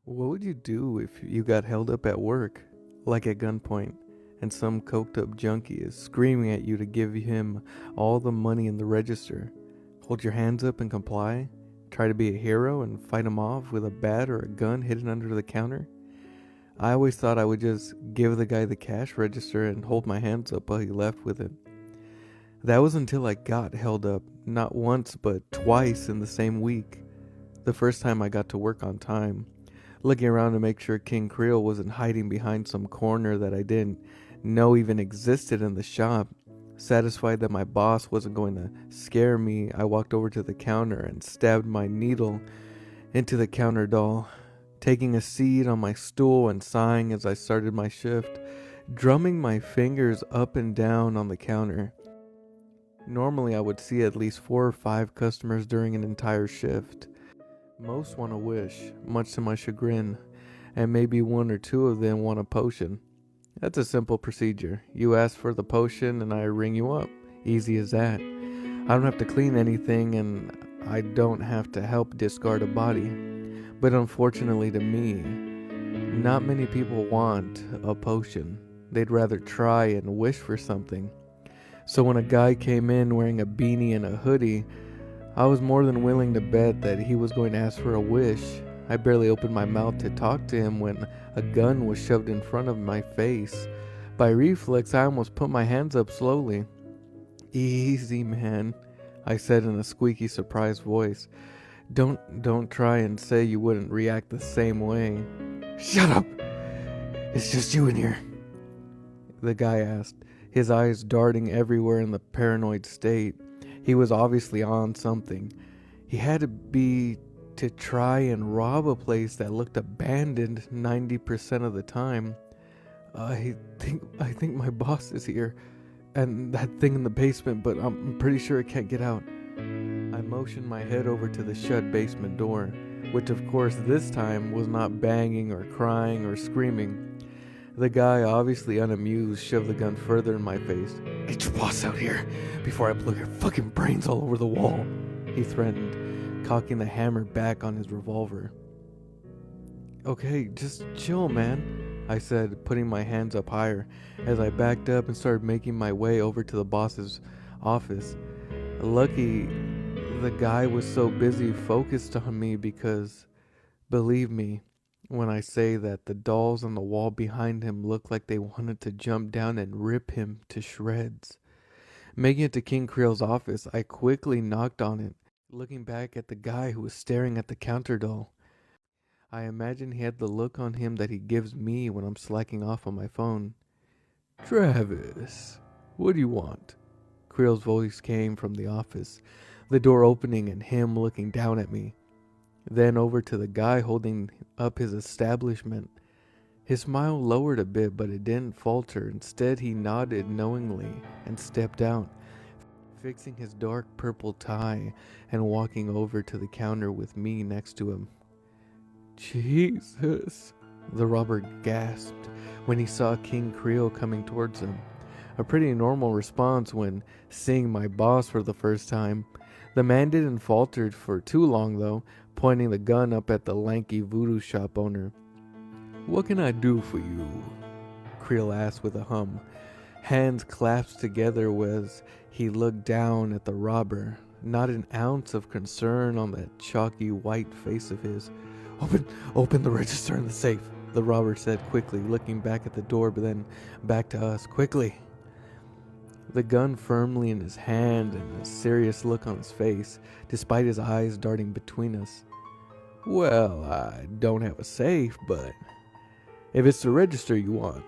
What would you do if you got held up at work, like at gunpoint, and some coked up junkie is screaming at you to give him all the money in the register? Hold your hands up and comply? Try to be a hero and fight him off with a bat or a gun hidden under the counter? I always thought I would just give the guy the cash register and hold my hands up while he left with it. That was until I got held up, not once but twice in the same week. The first time I got to work on time, looking around to make sure King Creole wasn't hiding behind some corner that I didn't know even existed in the shop. Satisfied that my boss wasn't going to scare me, I walked over to the counter and stabbed my needle into the counter doll, taking a seat on my stool and sighing as I started my shift, drumming my fingers up and down on the counter. Normally, I would see at least 4 or 5 customers during an entire shift. Most want a wish, much to my chagrin, and maybe 1 or 2 of them want a potion. That's a simple procedure. You ask for the potion and I ring you up. Easy as that. I don't have to clean anything and I don't have to help discard a body. But unfortunately to me, not many people want a potion. They'd rather try and wish for something. So when a guy came in wearing a beanie and a hoodie, I was more than willing to bet that he was going to ask for a wish. I barely opened my mouth to talk to him when a gun was shoved in front of my face. By reflex, I almost put my hands up slowly. "Easy, man," I said in a squeaky, surprised voice. Don't try and say you wouldn't react the same way." "Shut up! It's just you in here," the guy asked, his eyes darting everywhere in the paranoid state. He was obviously on something. He had to be to try and rob a place that looked abandoned 90% of the time. I think my boss is here, and that thing in the basement, but I'm pretty sure it can't get out." I motioned my head over to the shut basement door, which of course this time was not banging or crying or screaming. The guy, obviously unamused, shoved the gun further in my face. "Get your boss out here before I blow your fucking brains all over the wall," he threatened, cocking the hammer back on his revolver. "Okay, just chill, man," I said, putting my hands up higher as I backed up and started making my way over to the boss's office. Lucky the guy was so busy focused on me because, believe me, when I say that the dolls on the wall behind him looked like they wanted to jump down and rip him to shreds. Making it to King Creel's office, I quickly knocked on it, looking back at the guy who was staring at the counter doll. I imagine he had the look on him that he gives me when I'm slacking off on my phone. "Travis, what do you want?" Creel's voice came from the office, the door opening and him looking down at me. Then over to the guy holding up his establishment. His smile lowered a bit, but it didn't falter. Instead, he nodded knowingly and stepped out, fixing his dark purple tie and walking over to the counter with me next to him. "Jesus," the robber gasped when he saw King Creole coming towards him. A pretty normal response when seeing my boss for the first time. The man didn't falter for too long though, pointing the gun up at the lanky voodoo shop owner. "What can I do for you?" Creole asked with a hum, hands clasped together as he looked down at the robber, not an ounce of concern on that chalky white face of his. Open the register in the safe," the robber said quickly, looking back at the door but then back to us. "Quickly." The gun firmly in his hand and a serious look on his face, despite his eyes darting between us. "Well, I don't have a safe, but if it's the register you want,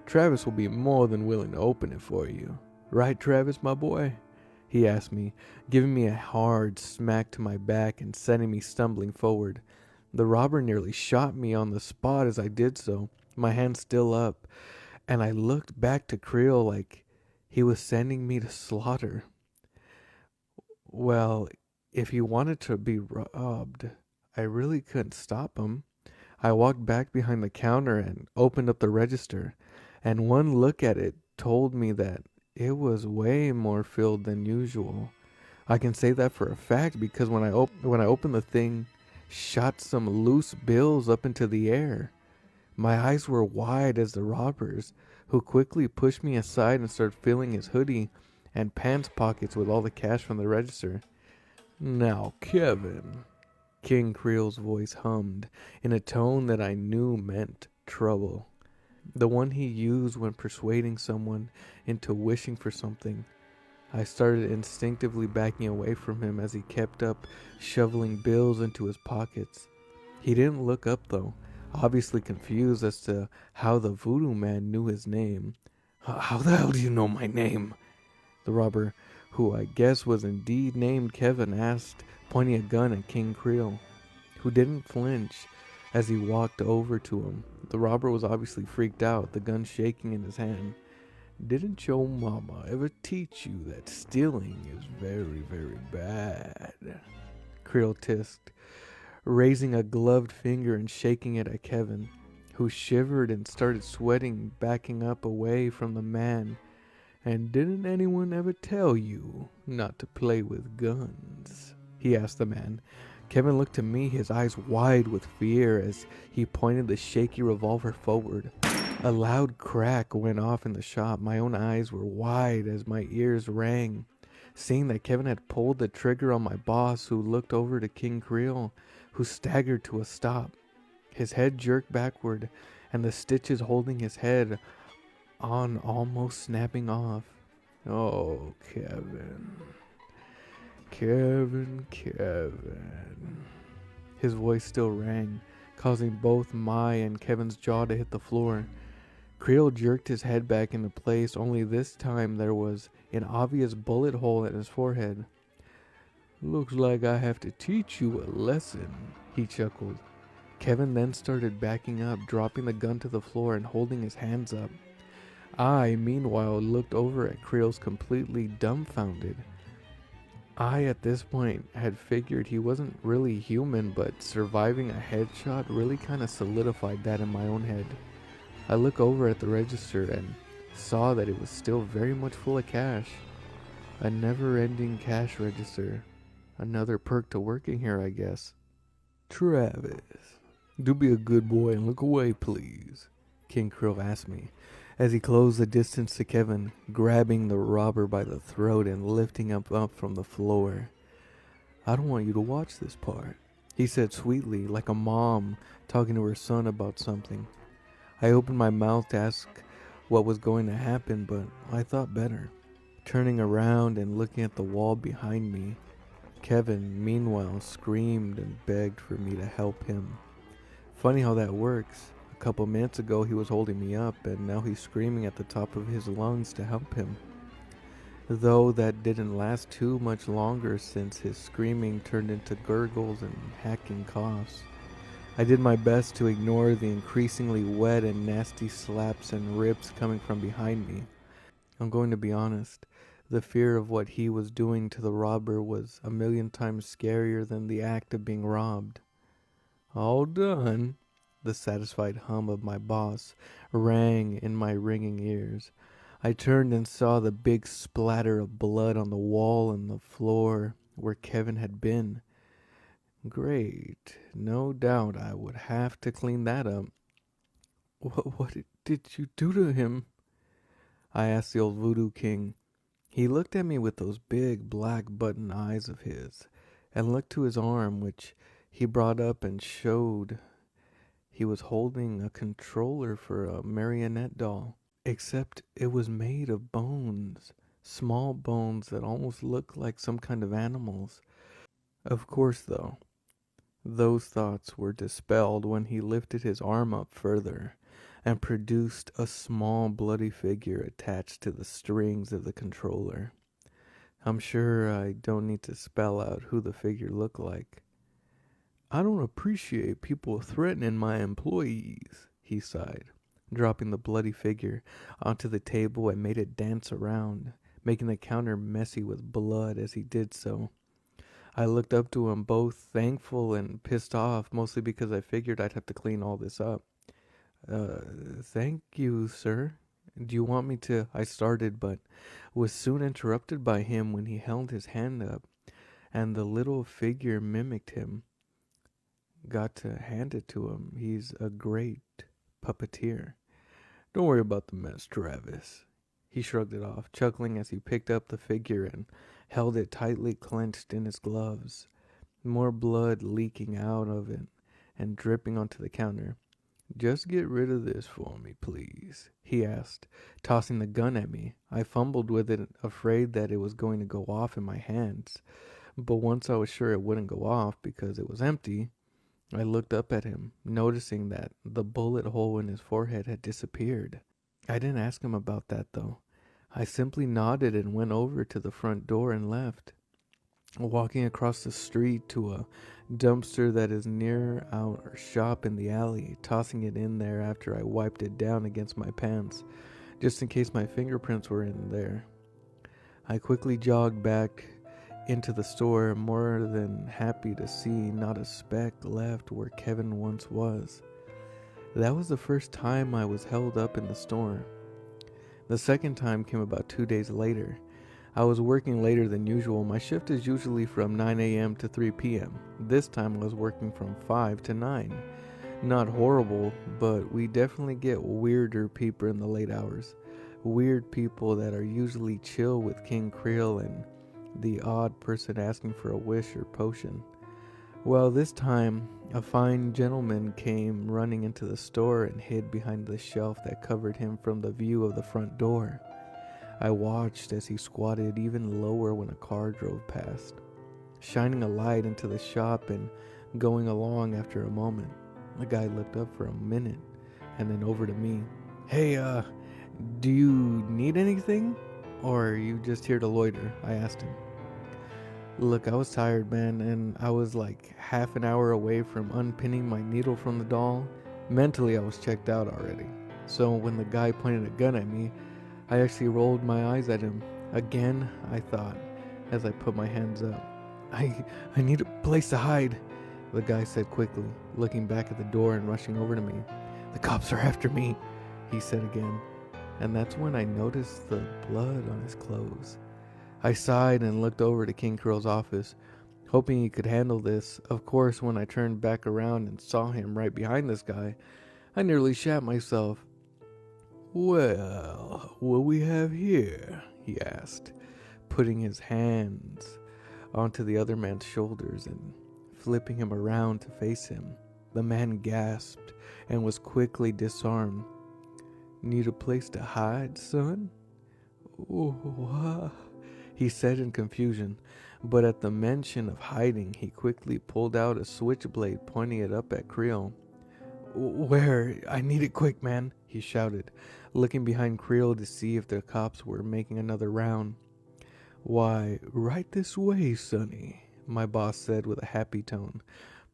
Travis will be more than willing to open it for you. Right, Travis, my boy?" he asked me, giving me a hard smack to my back and sending me stumbling forward. The robber nearly shot me on the spot as I did so, my hand still up, and I looked back to Creole like he was sending me to slaughter. Well, if he wanted to be robbed, I really couldn't stop him. I walked back behind the counter and opened up the register, and one look at it told me that it was way more filled than usual. I can say that for a fact because when I opened the thing, shot some loose bills up into the air. My eyes were wide as the robbers, who quickly pushed me aside and started filling his hoodie and pants pockets with all the cash from the register. "Now, Kevin," King Creel's voice hummed in a tone that I knew meant trouble. The one he used when persuading someone into wishing for something. I started instinctively backing away from him as he kept up shoveling bills into his pockets. He didn't look up though, obviously confused as to how the voodoo man knew his name. "How the hell do you know my name?" the robber, who I guess was indeed named Kevin, asked, pointing a gun at King Creole, who didn't flinch as he walked over to him. The robber was obviously freaked out, the gun shaking in his hand. "Didn't your mama ever teach you that stealing is very, very bad?" Creole tisked, raising a gloved finger and shaking it at Kevin, who shivered and started sweating, backing up away from the man. "And didn't anyone ever tell you not to play with guns?" he asked the man. Kevin looked to me, his eyes wide with fear as he pointed the shaky revolver forward. A loud crack went off in the shop. My own eyes were wide as my ears rang, seeing that Kevin had pulled the trigger on my boss, who looked over to King Creole, who staggered to a stop. His head jerked backward, and the stitches holding his head on almost snapping off. "Oh, Kevin. Kevin. His voice still rang, causing both my and Kevin's jaw to hit the floor. Creole jerked his head back into place, only this time there was an obvious bullet hole in his forehead. "Looks like I have to teach you a lesson," he chuckled. Kevin then started backing up, dropping the gun to the floor and holding his hands up. I, meanwhile, looked over at Creel's completely dumbfounded. I, at this point, had figured he wasn't really human, but surviving a headshot really kind of solidified that in my own head. I looked over at the register and saw that it was still very much full of cash. A never-ending cash register. Another perk to working here, I guess. "Travis, do be a good boy and look away, please," King Creole asked me, as he closed the distance to Kevin, grabbing the robber by the throat and lifting him up from the floor. "I don't want you to watch this part," he said sweetly, like a mom talking to her son about something. I opened my mouth to ask what was going to happen, but I thought better. Turning around and looking at the wall behind me, Kevin, meanwhile, screamed and begged for me to help him. Funny how that works. A couple minutes ago he was holding me up, and now he's screaming at the top of his lungs to help him. Though that didn't last too much longer, since his screaming turned into gurgles and hacking coughs. I did my best to ignore the increasingly wet and nasty slaps and rips coming from behind me. I'm going to be honest, the fear of what he was doing to the robber was a million times scarier than the act of being robbed. "All done?" The satisfied hum of my boss rang in my ringing ears. I turned and saw the big splatter of blood on the wall and the floor where Kevin had been. Great. No doubt I would have to clean that up. What did you do to him?" I asked the old voodoo king. He looked at me with those big black button eyes of his, and looked to his arm, which he brought up and showed he was holding a controller for a marionette doll, except it was made of bones, small bones that almost looked like some kind of animals. Of course, though, those thoughts were dispelled when he lifted his arm up further and produced a small bloody figure attached to the strings of the controller. I'm sure I don't need to spell out who the figure looked like. "I don't appreciate people threatening my employees," he sighed, dropping the bloody figure onto the table and made it dance around, making the counter messy with blood as he did so. I looked up to him, both thankful and pissed off, mostly because I figured I'd have to clean all this up. Thank you, sir. Do you want me to?" I started, but was soon interrupted by him when he held his hand up, and the little figure mimicked him. got to hand it to him. He's a great puppeteer. Don't worry about the mess, Travis. He shrugged it off, chuckling as he picked up the figure and held it tightly clenched in his gloves, more blood leaking out of it and dripping onto the counter. Just get rid of this for me, please, he asked, tossing the gun at me. I fumbled with it, afraid that it was going to go off in my hands. But once I was sure it wouldn't go off because it was empty, I looked up at him, noticing that the bullet hole in his forehead had disappeared. I didn't ask him about that, though. I simply nodded and went over to the front door and left, walking across the street to a dumpster that is near our shop in the alley, tossing it in there after I wiped it down against my pants, just in case my fingerprints were in there. I quickly jogged back into the store, more than happy to see not a speck left where Kevin once was. That was the first time I was held up in the store. The second time came about 2 days later. I was working later than usual. My shift is usually from 9 a.m. to 3 p.m. This time I was working from 5 to 9. Not horrible, but we definitely get weirder people in the late hours. Weird people that are usually chill with King Creol and the odd person asking for a wish or potion. Well, this time, a fine gentleman came running into the store and hid behind the shelf that covered him from the view of the front door. I watched as he squatted even lower when a car drove past, shining a light into the shop and going along after a moment. The guy looked up for a minute and then over to me. Hey, do you need anything? Or are you just here to loiter? I asked him. Look, I was tired, man, and I was like half an hour away from unpinning my needle from the doll. Mentally, I was checked out already. So when the guy pointed a gun at me, I actually rolled my eyes at him. Again, I thought, as I put my hands up. I need a place to hide, the guy said quickly, looking back at the door and rushing over to me. The cops are after me, he said again. And that's when I noticed the blood on his clothes. I sighed and looked over to King Creol's office, hoping he could handle this. Of course, when I turned back around and saw him right behind this guy, I nearly shat myself. Well, what we have here? He asked, putting his hands onto the other man's shoulders and flipping him around to face him. The man gasped and was quickly disarmed. Need a place to hide, son? What? He said in confusion, but at the mention of hiding, he quickly pulled out a switchblade, pointing it up at Creol. Where? I need it quick, man, he shouted, looking behind Creol to see if the cops were making another round. Why, right this way, sonny, my boss said with a happy tone,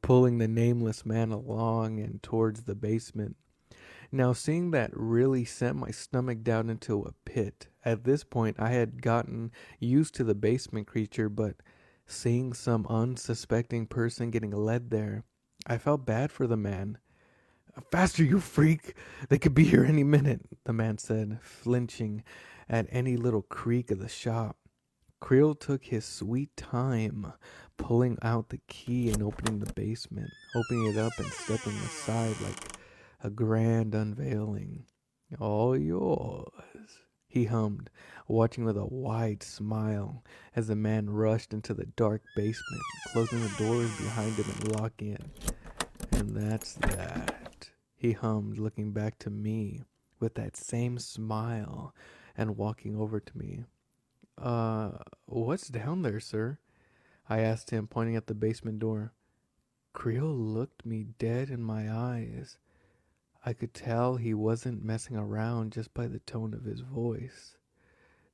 pulling the nameless man along and towards the basement. Now, seeing that really sent my stomach down into a pit. At this point, I had gotten used to the basement creature, but seeing some unsuspecting person getting led there, I felt bad for the man. Faster, you freak! They could be here any minute, the man said, flinching at any little creak of the shop. Creol took his sweet time, pulling out the key and opening the basement, opening it up and stepping aside like a grand unveiling. All yours, he hummed, watching with a wide smile as the man rushed into the dark basement, closing the doors behind him and locking it. And that's that, he hummed, looking back to me with that same smile and walking over to me. What's down there, sir? I asked him, pointing at the basement door. Creol looked me dead in my eyes. I could tell he wasn't messing around just by the tone of his voice.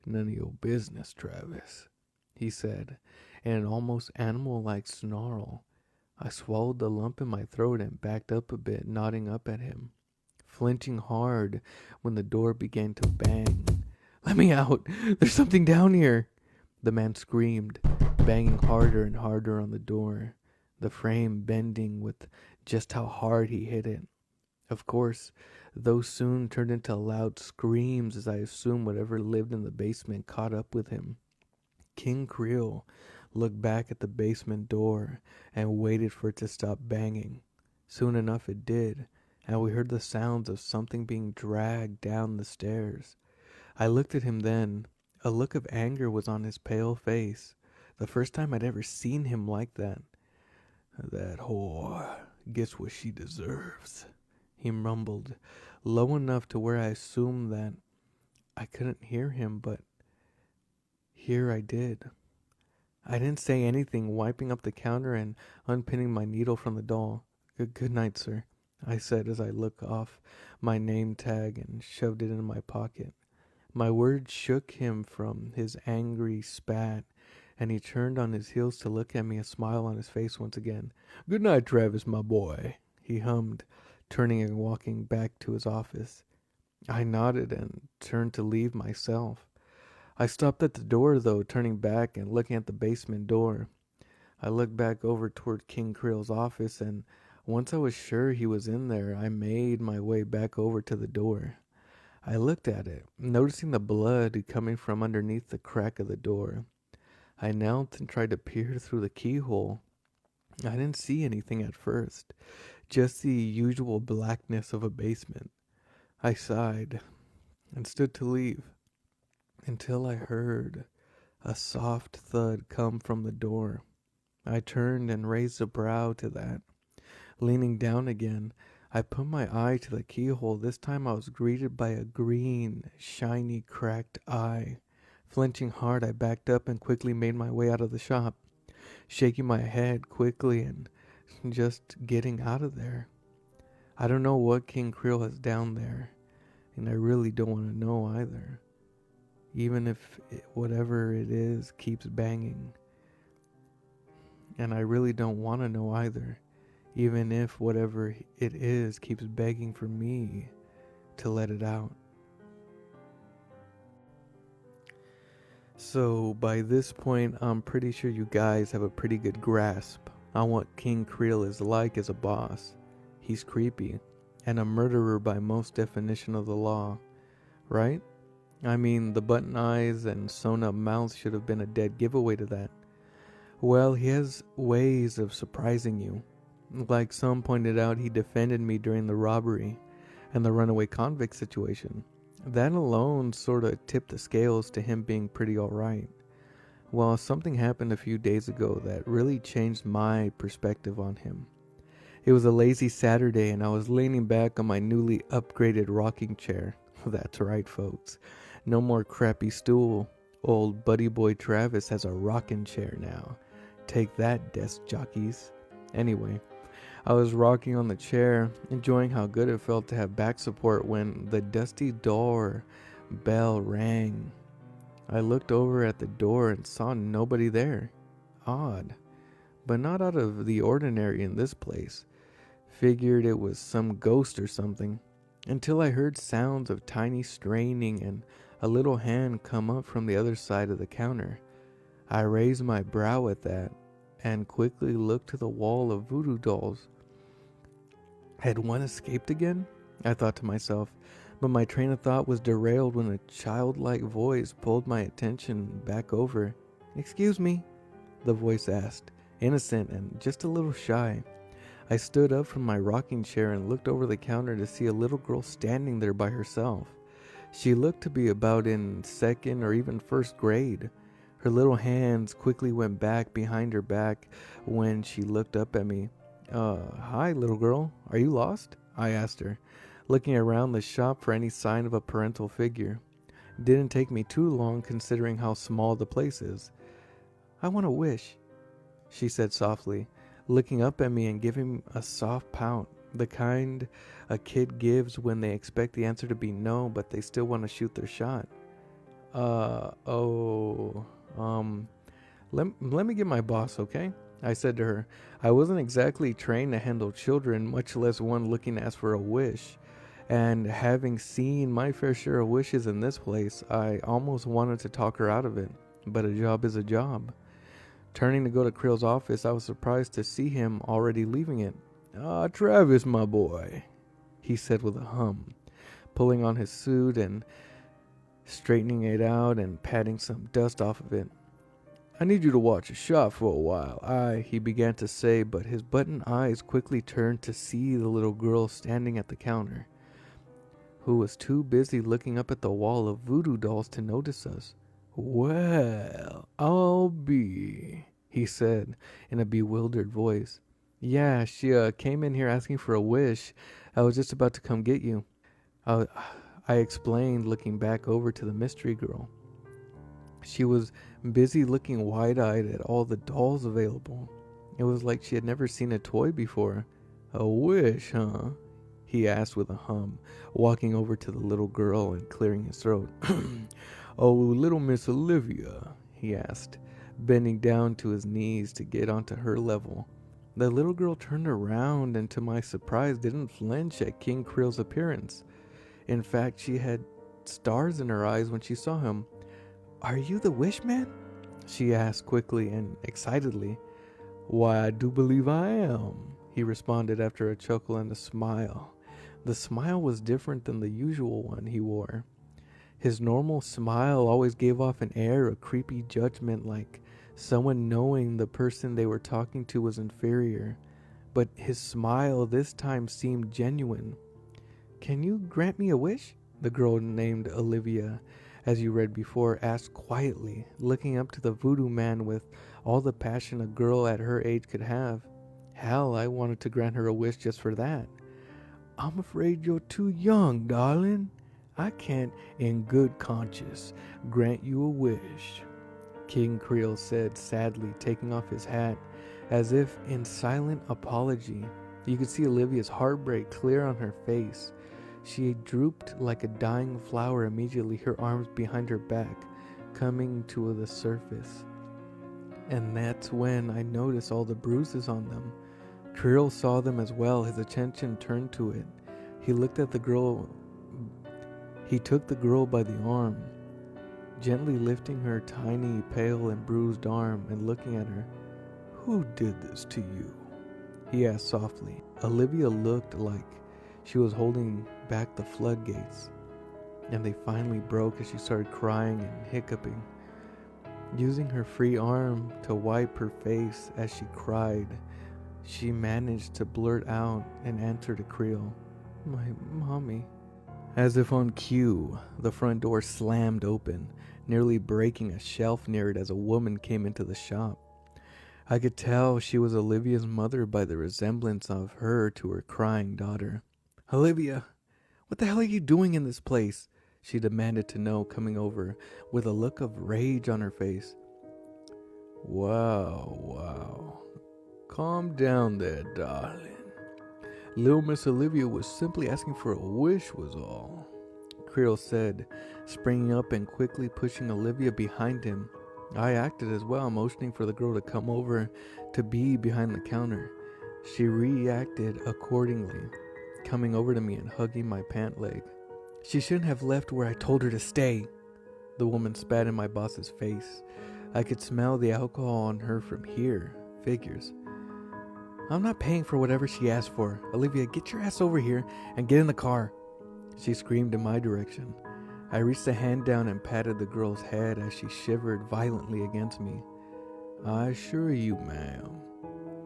None of your business, Travis, he said, in an almost animal-like snarl. I swallowed the lump in my throat and backed up a bit, nodding up at him, flinching hard when the door began to bang. Let me out! There's something down here! The man screamed, banging harder and harder on the door, the frame bending with just how hard he hit it. Of course, those soon turned into loud screams as I assumed whatever lived in the basement caught up with him. King Creol looked back at the basement door and waited for it to stop banging. Soon enough it did, and we heard the sounds of something being dragged down the stairs. I looked at him then. A look of anger was on his pale face. The first time I'd ever seen him like that. "That whore gets what she deserves," he mumbled, low enough to where I assumed that I couldn't hear him, but here I did. I didn't say anything, wiping up the counter and unpinning my needle from the doll. Good night, sir," I said as I looked off my name tag and shoved it in my pocket. My words shook him from his angry spat, and he turned on his heels to look at me, a smile on his face once again. "Good night, Travis, my boy," he hummed, turning and walking back to his office. I nodded and turned to leave myself. I stopped at the door, though, turning back and looking at the basement door. I looked back over toward King Creol's office, and once I was sure he was in there, I made my way back over to the door. I looked at it, noticing the blood coming from underneath the crack of the door. I knelt and tried to peer through the keyhole. I didn't see anything at first, just the usual blackness of a basement. I sighed and stood to leave until I heard a soft thud come from the door. I turned and raised a brow to that. Leaning down again, I put my eye to the keyhole. This time I was greeted by a green, shiny, cracked eye. Flinching hard, I backed up and quickly made my way out of the shop, shaking my head quickly and just getting out of there. I don't know what King Creole has down there, and I really don't want to know either. Even if whatever it is keeps banging. And I really don't want to know either. Even if whatever it is keeps begging for me to let it out. So by this point, I'm pretty sure you guys have a pretty good grasp on what King Creole is like as a boss. He's creepy and a murderer by most definition of the law, right? I mean, the button eyes and sewn up mouth should have been a dead giveaway to that. Well, he has ways of surprising you. Like some pointed out, he defended me during the robbery and the runaway convict situation. That alone sort of tipped the scales to him being pretty alright. Well, something happened a few days ago that really changed my perspective on him. It was a lazy Saturday and I was leaning back on my newly upgraded rocking chair. That's right, folks. No more crappy stool. Old buddy boy Travis has a rocking chair now. Take that, desk jockeys. Anyway, I was rocking on the chair, enjoying how good it felt to have back support when the dusty door bell rang. I looked over at the door and saw nobody there. Odd, but not out of the ordinary in this place. Figured it was some ghost or something, until I heard sounds of tiny straining and a little hand come up from the other side of the counter. I raised my brow at that and quickly looked to the wall of voodoo dolls. Had one escaped again? I thought to myself, but my train of thought was derailed when a childlike voice pulled my attention back over. "Excuse me?" the voice asked, innocent and just a little shy. I stood up from my rocking chair and looked over the counter to see a little girl standing there by herself. She looked to be about in second or even first grade. Her little hands quickly went back behind her back when she looked up at me. Hi, little girl. Are you lost?" I asked her, looking around the shop for any sign of a parental figure. Didn't take me too long considering how small the place is. "I want a wish," she said softly, looking up at me and giving a soft pout, the kind a kid gives when they expect the answer to be no, but they still want to shoot their shot. Let me get my boss, okay?" I said to her. I wasn't exactly trained to handle children, much less one looking to ask for a wish. And having seen my fair share of wishes in this place, I almost wanted to talk her out of it. But a job is a job. Turning to go to Creel's office, I was surprised to see him already leaving it. Travis, my boy," he said with a hum, pulling on his suit and straightening it out and patting some dust off of it. I need you to watch a shop for a while, he began to say, but his button eyes quickly turned to see the little girl standing at the counter, who was too busy looking up at the wall of voodoo dolls to notice us. Well, I'll be, he said in a bewildered voice. Yeah, she came in here asking for a wish. I was just about to come get you. I explained, looking back over to the mystery girl. She was busy looking wide-eyed at all the dolls available. It was like she had never seen a toy before. A wish, huh? He asked with a hum, walking over to the little girl and clearing his throat. Oh, little Miss Olivia, he asked, bending down to his knees to get onto her level. The little girl turned around and, to my surprise, didn't flinch at King Creel's appearance. In fact, she had stars in her eyes when she saw him. Are you the wish man? She asked quickly and excitedly. Why, I do believe I am, he responded after a chuckle and a smile. The smile was different than the usual one he wore. His normal smile always gave off an air of creepy judgment, like someone knowing the person they were talking to was inferior. But his smile this time seemed genuine. Can you grant me a wish? The girl named Olivia, as you read before, asked quietly, looking up to the voodoo man with all the passion a girl at her age could have. Hell, I wanted to grant her a wish just for that. I'm afraid you're too young, darling. I can't, in good conscience, grant you a wish, King Creole said sadly, taking off his hat, as if in silent apology. You could see Olivia's heartbreak clear on her face. She drooped like a dying flower immediately, her arms behind her back, coming to the surface. And that's when I noticed all the bruises on them. Creole saw them as well. His attention turned to it. He looked at the girl. He took the girl by the arm, gently lifting her tiny, pale, and bruised arm and looking at her. Who did this to you? He asked softly. Olivia looked like she was holding back the floodgates, and they finally broke as she started crying and hiccuping. Using her free arm to wipe her face as she cried, she managed to blurt out an answer to Creole. My mommy. As if on cue, the front door slammed open, nearly breaking a shelf near it as a woman came into the shop. I could tell she was Olivia's mother by the resemblance of her to her crying daughter. Olivia, what the hell are you doing in this place? She demanded to know, coming over with a look of rage on her face. Wow. Calm down there, darling. Little Miss Olivia was simply asking for a wish was all, Creole said, springing up and quickly pushing Olivia behind him. I acted as well, motioning for the girl to come over to be behind the counter. She reacted accordingly, coming over to me and hugging my pant leg. She shouldn't have left where I told her to stay, the woman spat in my boss's face. I could smell the alcohol on her from here. Figures. I'm not paying for whatever she asked for. Olivia, get your ass over here and get in the car, she screamed in my direction. I reached a hand down and patted the girl's head as she shivered violently against me. I assure you, ma'am,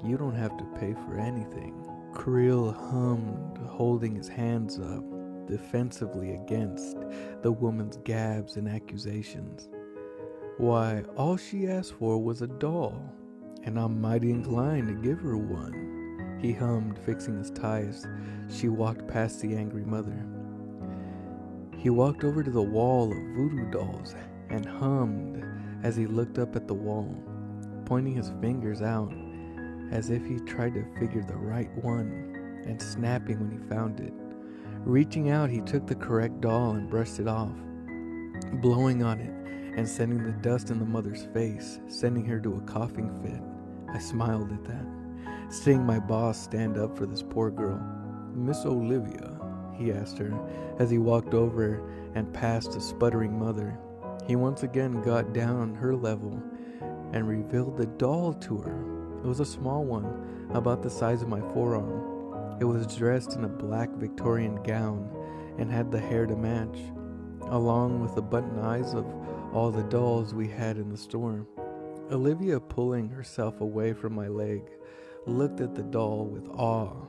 you don't have to pay for anything, Creole hummed, holding his hands up defensively against the woman's gabs and accusations. Why, all she asked for was a doll, and I'm mighty inclined to give her one, he hummed, fixing his tie as she walked past the angry mother. He walked over to the wall of voodoo dolls and hummed as he looked up at the wall, pointing his fingers out as if he tried to figure the right one and snapping when he found it. Reaching out, he took the correct doll and brushed it off, blowing on it and sending the dust in the mother's face, sending her to a coughing fit. I smiled at that, seeing my boss stand up for this poor girl. Miss Olivia, he asked her as he walked over and past the sputtering mother. He once again got down on her level and revealed the doll to her. It was a small one, about the size of my forearm. It was dressed in a black Victorian gown and had the hair to match, along with the button eyes of all the dolls we had in the store. Olivia, pulling herself away from my leg, looked at the doll with awe,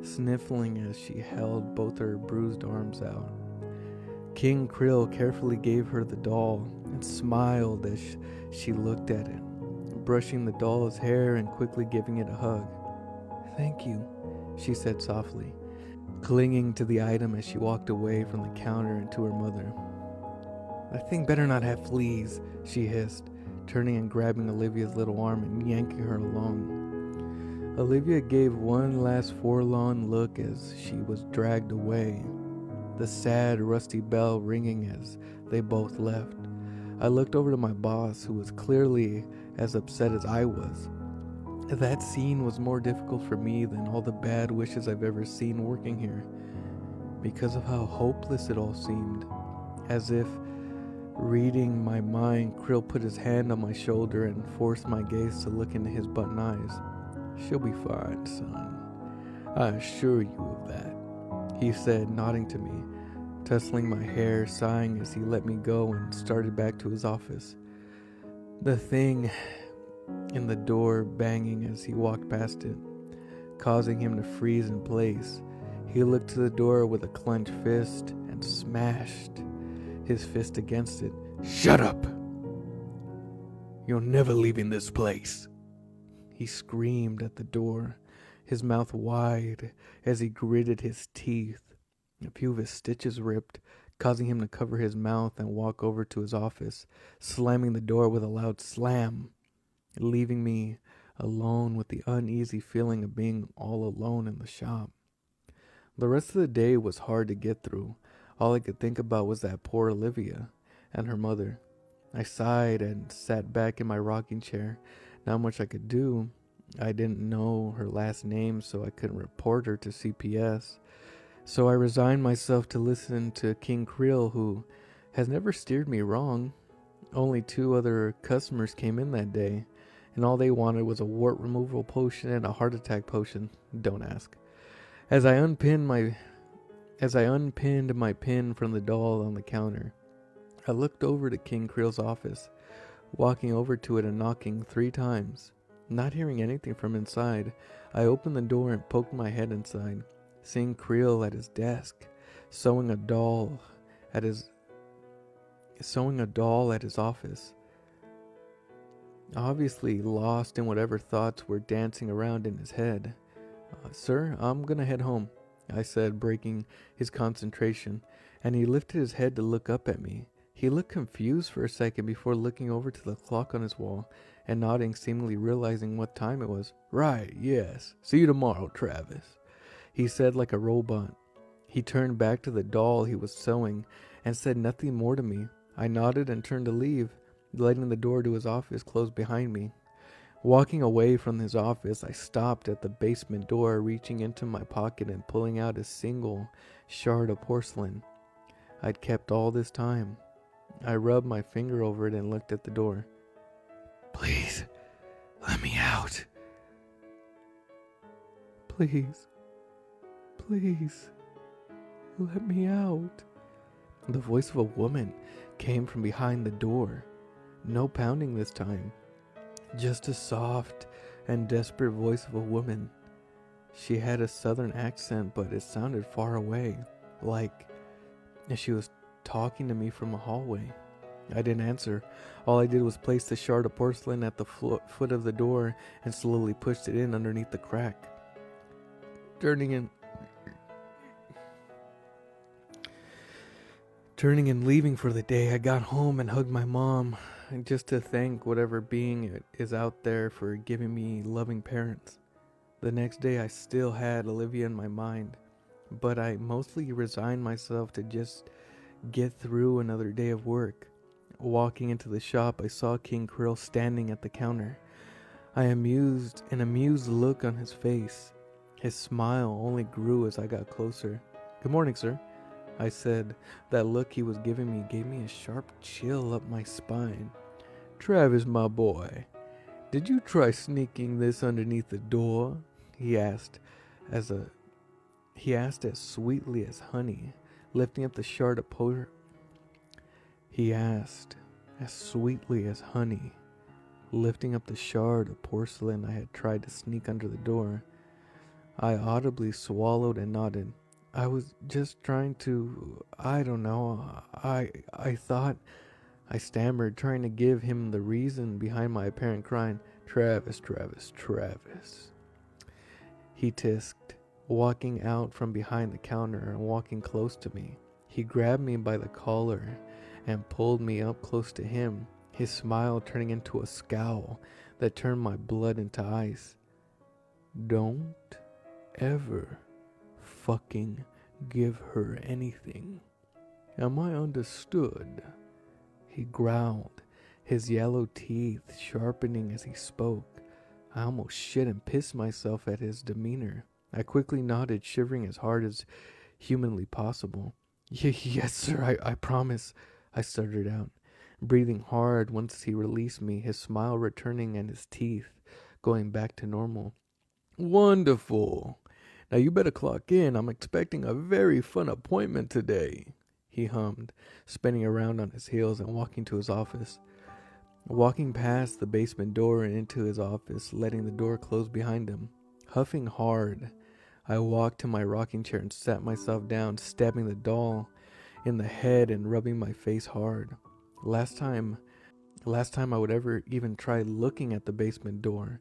sniffling as she held both her bruised arms out. King Creol carefully gave her the doll and smiled as she looked at it, brushing the doll's hair and quickly giving it a hug. "Thank you," she said softly, clinging to the item as she walked away from the counter and to her mother. "That thing better not have fleas," she hissed, turning and grabbing Olivia's little arm and yanking her along. Olivia gave one last forlorn look as she was dragged away, the sad, rusty bell ringing as they both left. I looked over to my boss, who was clearly as upset as I was. That scene was more difficult for me than all the bad wishes I've ever seen working here, because of how hopeless it all seemed. As if reading my mind, Krill put his hand on my shoulder and forced my gaze to look into his button eyes. "She'll be fine, son. I assure you of that," he said, nodding to me, tussling my hair, sighing as he let me go and started back to his office. The thing in the door banging as he walked past it, causing him to freeze in place. He looked to the door with a clenched fist and smashed his fist against it. "Shut up! You're never leaving this place!" He screamed at the door, his mouth wide as he gritted his teeth. A few of his stitches ripped, causing him to cover his mouth and walk over to his office, slamming the door with a loud slam, leaving me alone with the uneasy feeling of being all alone in the shop. The rest of the day was hard to get through. All I could think about was that poor Olivia and her mother. I sighed and sat back in my rocking chair. Not much I could do. I didn't know her last name, so I couldn't report her to CPS. So I resigned myself to listen to King Creole, who has never steered me wrong. Only 2 other customers came in that day, and all they wanted was a wart removal potion and a heart attack potion. Don't ask. As I unpinned my pin from the doll on the counter, I looked over to King Creel's office, walking over to it and knocking 3 times. Not hearing anything from inside, I opened the door and poked my head inside, seeing Creel at his desk, sewing a doll at his office. Obviously lost in whatever thoughts were dancing around in his head. "Sir, I'm gonna head home," I said, breaking his concentration, and he lifted his head to look up at me. He looked confused for a second before looking over to the clock on his wall and nodding, seemingly realizing what time it was. "Right, yes. See you tomorrow, Travis," he said like a robot. He turned back to the doll he was sewing and said nothing more to me. I nodded and turned to leave, letting the door to his office close behind me. Walking away from his office, I stopped at the basement door, reaching into my pocket and pulling out a single shard of porcelain I'd kept all this time. I rubbed my finger over it and looked at the door. "Please, let me out. Please, please, let me out." The voice of a woman came from behind the door. No pounding this time. Just a soft and desperate voice of a woman. She had a southern accent, but it sounded far away, like she was talking to me from a hallway. I didn't answer. All I did was place the shard of porcelain at the foot of the door and slowly pushed it in underneath the crack. Turning and leaving for the day, I got home and hugged my mom, just to thank whatever being is out there for giving me loving parents. The next day I still had Olivia in my mind, but I mostly resigned myself to just get through another day of work. Walking into the shop, I saw King Creole standing at the counter. An amused look on his face. His smile only grew as I got closer. "Good morning, sir," I said. That look he was giving me gave me a sharp chill up my spine. "Travis, my boy, did you try sneaking this underneath the door?" He asked as sweetly as honey, lifting up the shard of lifting up the shard of porcelain I had tried to sneak under the door. I audibly swallowed and nodded. I was just trying to, I don't know, I thought, I stammered, trying to give him the reason behind my apparent crying. Travis. He tisked, walking out from behind the counter and walking close to me. He grabbed me by the collar and pulled me up close to him, his smile turning into a scowl that turned my blood into ice. Don't ever fucking give her anything. Am I understood? He growled, his yellow teeth sharpening as he spoke. I almost shit and pissed myself at his demeanor. I quickly nodded, shivering as hard as humanly possible. Yes, sir, I promise, I stuttered out, breathing hard once he released me, his smile returning and his teeth going back to normal. Wonderful. Now you better clock in. I'm expecting a very fun appointment today, he hummed, spinning around on his heels and walking to his office. Walking past the basement door and into his office, letting the door close behind him. Huffing hard, I walked to my rocking chair and sat myself down, stabbing the doll in the head and rubbing my face hard. Last time I would ever even try looking at the basement door,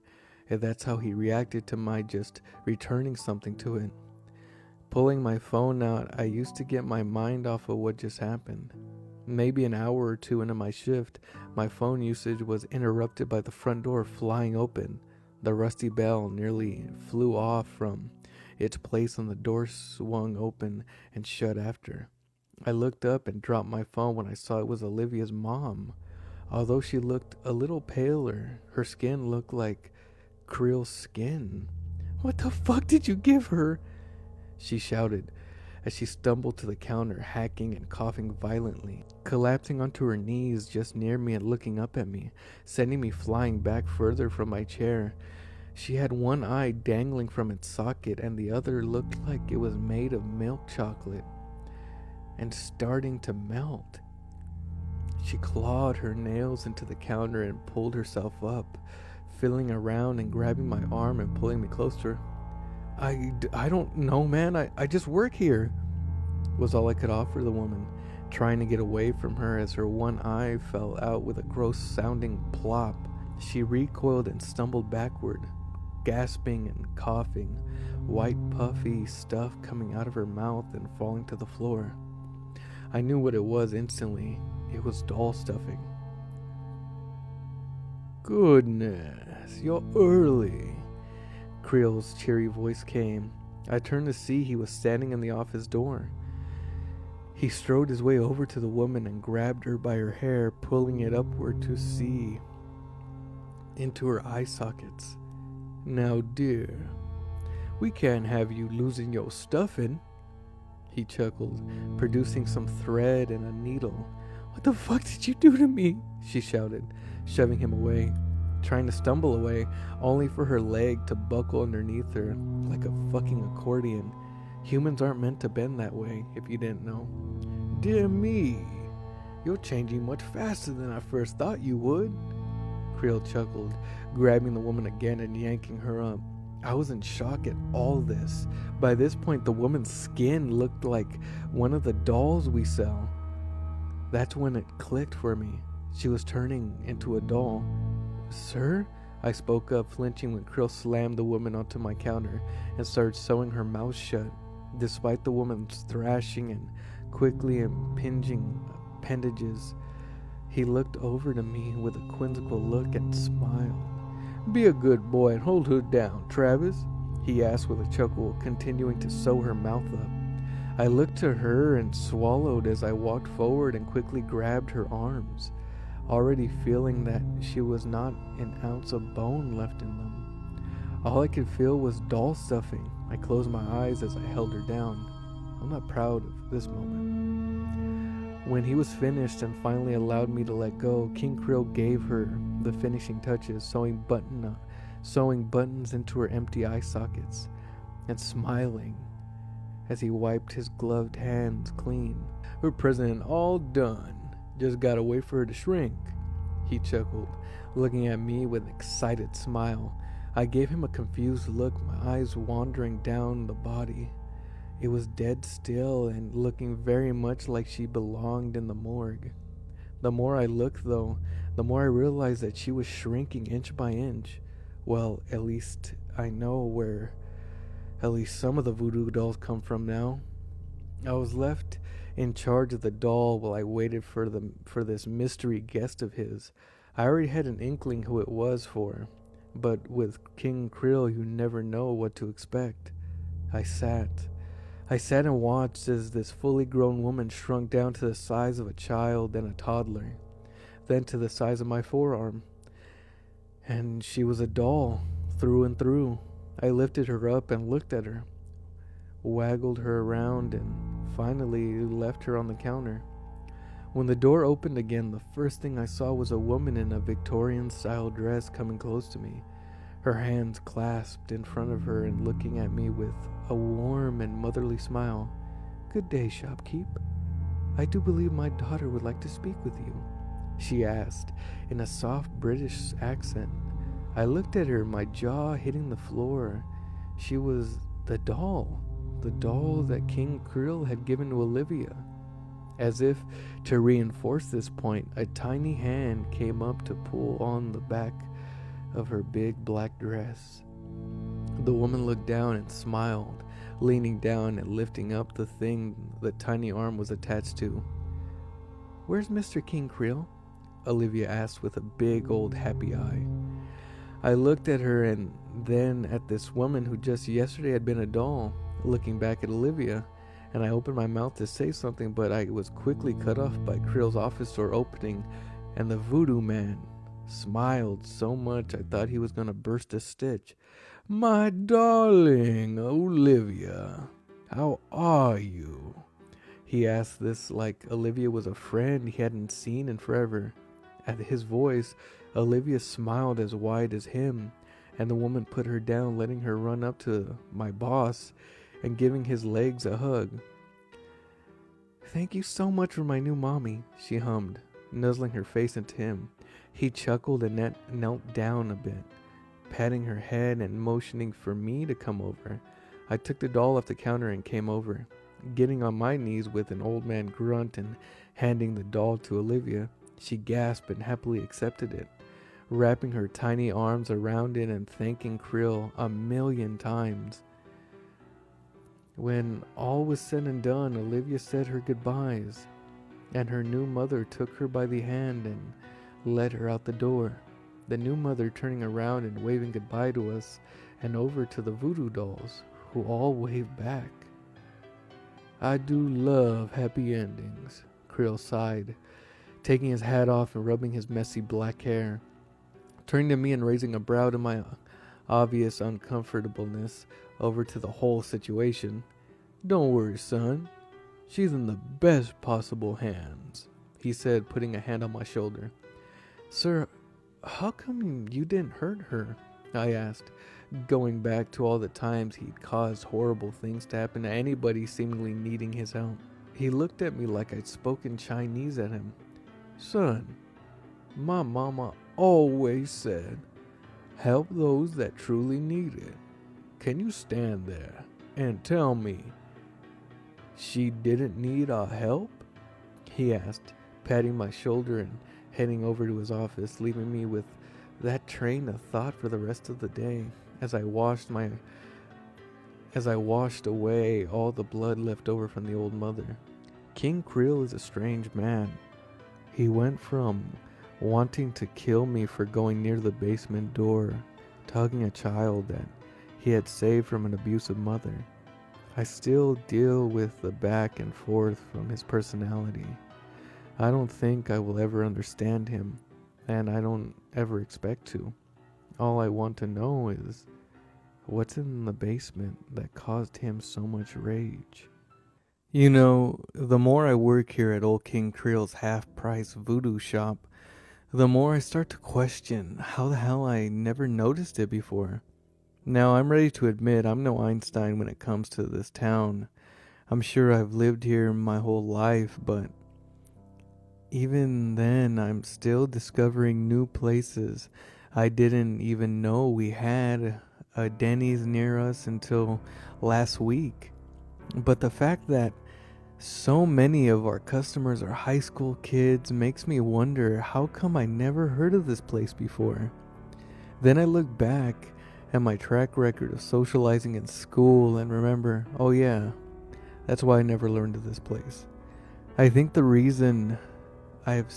if that's how he reacted to my just returning something to it. Pulling my phone out, I used to get my mind off of what just happened. Maybe an hour or two into my shift, my phone usage was interrupted by the front door flying open. The rusty bell nearly flew off from its place and the door swung open and shut after. I looked up and dropped my phone when I saw it was Olivia's mom. Although she looked a little paler, her skin looked like Creel's skin. What the fuck did you give her? She shouted as she stumbled to the counter, hacking and coughing violently, collapsing onto her knees just near me and looking up at me, sending me flying back further from my chair. She had one eye dangling from its socket and the other looked like it was made of milk chocolate and starting to melt. She clawed her nails into the counter and pulled herself up, feeling around and grabbing my arm and pulling me closer. I don't know, man. I just work here, was all I could offer the woman, trying to get away from her as her one eye fell out with a gross-sounding plop. She recoiled and stumbled backward, gasping and coughing, white puffy stuff coming out of her mouth and falling to the floor. I knew what it was instantly. It was doll stuffing. Goodness, you're early. Creel's cheery voice came. I turned to see he was standing in the office door. He strode his way over to the woman and grabbed her by her hair, pulling it upward to see into her eye sockets. Now, dear, we can't have you losing your stuffing, he chuckled, producing some thread and a needle. What the fuck did you do to me? She shouted, shoving him away, trying to stumble away, only for her leg to buckle underneath her like a fucking accordion. Humans aren't meant to bend that way, if you didn't know. Dear me, you're changing much faster than I first thought you would, Creel chuckled, grabbing the woman again and yanking her up. I was in shock at all this. By this point, the woman's skin looked like one of the dolls we sell. That's when it clicked for me. She was turning into a doll. Sir? I spoke up, flinching when Creel slammed the woman onto my counter and started sewing her mouth shut. Despite the woman's thrashing and quickly impinging appendages, he looked over to me with a quizzical look and smiled. Be a good boy and hold her down, Travis, he asked with a chuckle, continuing to sew her mouth up. I looked to her and swallowed as I walked forward and quickly grabbed her arms, already feeling that she was not an ounce of bone left in them. All I could feel was doll stuffing. I closed my eyes as I held her down. I'm not proud of this moment. When he was finished and finally allowed me to let go, King Creole gave her the finishing touches, sewing buttons into her empty eye sockets, and smiling as he wiped his gloved hands clean. Her present all done. Just gotta wait for her to shrink. he chuckled, looking at me with an excited smile. I gave him a confused look, my eyes wandering down the body. It was dead still and looking very much like she belonged in the morgue. The more I looked, though, the more I realized that she was shrinking inch by inch. Well, at least I know where at least some of the voodoo dolls come from now. I was left in charge of the doll while I waited for this mystery guest of his. I already had an inkling who it was for, but with King Creole you never know what to expect. I sat. I sat and watched as this fully grown woman shrunk down to the size of a child and a toddler, then to the size of my forearm. And she was a doll, through and through. I lifted her up and looked at her, waggled her around, and finally left her on the counter. When the door opened again, the first thing I saw was a woman in a Victorian-style dress coming close to me, her hands clasped in front of her and looking at me with a warm and motherly smile. "Good day, shopkeep. I do believe my daughter would like to speak with you," she asked in a soft British accent. I looked at her, my jaw hitting the floor. She was the doll that King Creole had given to Olivia. As if to reinforce this point, a tiny hand came up to pull on the back of her big black dress. The woman looked down and smiled, leaning down and lifting up the thing the tiny arm was attached to. "Where's Mr. King Creole?" Olivia asked with a big old happy eye. I looked at her and then at this woman who just yesterday had been a doll, looking back at Olivia, and I opened my mouth to say something, but I was quickly cut off by Creel's office door opening, and the voodoo man smiled so much I thought he was going to burst a stitch. "My darling Olivia, how are you?" He asked this like Olivia was a friend he hadn't seen in forever. At his voice, Olivia smiled as wide as him, and the woman put her down, letting her run up to my boss and giving his legs a hug. "Thank you so much for my new mommy," she hummed, nuzzling her face into him. He chuckled and knelt down a bit, patting her head and motioning for me to come over. I took the doll off the counter and came over, getting on my knees with an old man grunt and handing the doll to Olivia. She gasped and happily accepted it, wrapping her tiny arms around it and thanking Creole 1,000,000 times. When all was said and done, Olivia said her goodbyes, and her new mother took her by the hand and led her out the door. The new mother turning around and waving goodbye to us and over to the voodoo dolls, who all waved back. "I do love happy endings," Creole sighed, taking his hat off and rubbing his messy black hair. Turning to me and raising a brow to my obvious uncomfortableness over to the whole situation. "Don't worry, son. She's in the best possible hands," he said, putting a hand on my shoulder. "Sir, how come you didn't hurt her?" I asked, going back to all the times he'd caused horrible things to happen to anybody seemingly needing his help. He looked at me like I'd spoken Chinese at him. "Son, my mama always said, help those that truly need it. Can you stand there and tell me she didn't need our help?" he asked, patting my shoulder and heading over to his office, leaving me with that train of thought for the rest of the day as I washed away all the blood left over from the old mother. King Creole is a strange man. He went from wanting to kill me for going near the basement door, tugging a child that he had saved from an abusive mother. I still deal with the back and forth from his personality. I don't think I will ever understand him, and I don't ever expect to. All I want to know is what's in the basement that caused him so much rage. You know, the more I work here at O'l King Creol's half-price voodoo shop, the more I start to question how the hell I never noticed it before. Now, I'm ready to admit I'm no Einstein when it comes to this town. I'm sure I've lived here my whole life, but Even then, I'm still discovering new places. I didn't even know we had a Denny's near us until last week. But the fact that so many of our customers are high school kids makes me wonder how come I never heard of this place before. Then I look back at my track record of socializing in school and remember, oh yeah, that's why I never learned of this place. I think the reason I have